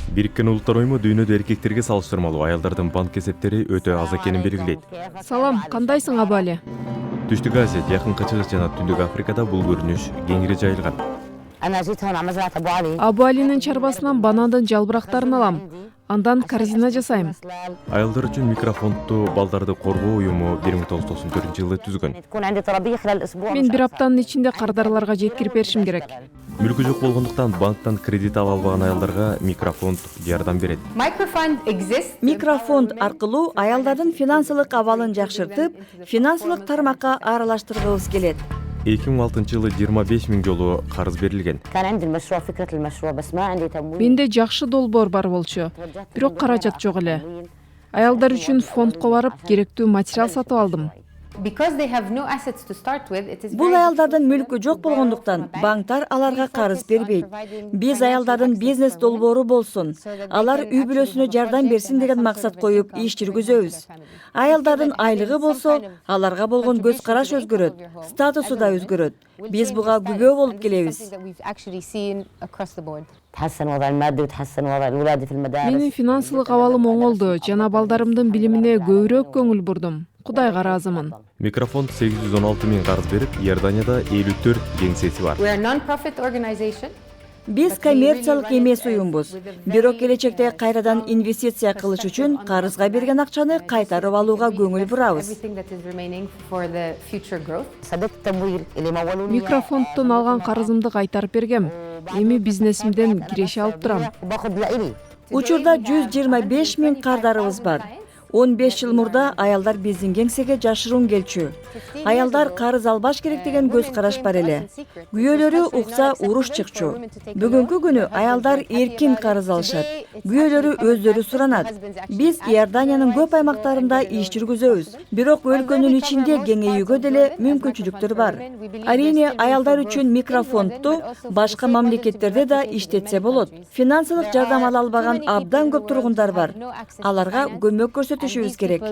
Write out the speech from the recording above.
Бириккен Улуттар Уюму дүйнөдө эркектерге салыштырмалуу аялдардын банк эсептери өтө аз экенин белгилейт. Салам, кандайсың Абали? Түштүк Азия, Жакынкы Чыгыш жана Түндүк Африкада бул көрүнүш кеңири жайылган. Абу Алинин чарбасынан банандын жалбырактарын алам. Андан корзина жасайм. Аялдар үчүн микрофондду балдарды коргоо уюму 1994-жылы түзгөн. Мен бир аптанын ичинде кардарларга жеткирип беришим керек. Мүлкү жок болгондуктан банктан кредит ала албаган аялдарга микрофонд жардам берет. Микрофонд аркылуу аялдардын финансылык абалын жакшыртып, финансылык тармакка аралаштыргыбыз келет. 2006-жылы 25 000 жолу карыз берилген. Менде жакшы долбоор бар болчу, бирок каражат жок эле. Аялдар үчүн фондко барып, керектүү материал сатып алдым. Бул аялдардын мүлкү жок болгондуктан банктар аларга карыз бербейт. Биз аялдардын бизнес долбоору болсун, алар үй бүлөсүнө жардам берсин деген максат коюп иш жүргүзөбүз. Аялдардын айлыгы болсо, аларга болгон көз караш өзгөрөт, статусу да өзгөрөт. Биз буга күбө болуп келебиз. Менин финансылык абалым оңолду жана балдарымдын билимине көбүрөөк көңүл бурдум. Кудайга ыраазымын. Микрофонд 816 000 карыз берип, Иорданияда 54 кеңсеси бар. Биз коммерциялык эмес уюмбуз. Бирок келечекте кайрадан инвестиция кылыш үчүн карызга берген акчаны кайтарып алууга көңүл бурабыз. Микрофонддон алган карызымды кайтарып бергем. Эми бизнесимден киреше алып турам. Учурда 125 000 кардарыбыз бар. 15 жыл мурда аялдар биздин кеңсеге жашыруун келчү. Аялдар карыз албаш керек деген көз караш бар эле. Күйөөлөрү укса уруш чыкчу. Бүгүнкү күнү аялдар эркин карыз алышат. Күйөөлөрү өздөрү суранат. Биз Иорданиянын көп аймактарында иш жүргүзөбүз. Бирок өлкөнүн ичинде кеңейүүгө деле мүмкүнчүлүктөр бар. Арийне аялдар үчүн микрофондду башка мамлекеттерде да иштетсе болот. Финансылык жардам ала албаган абдан көп тургундар бар. Аларга көмөк көрсөтүшүбүз керек.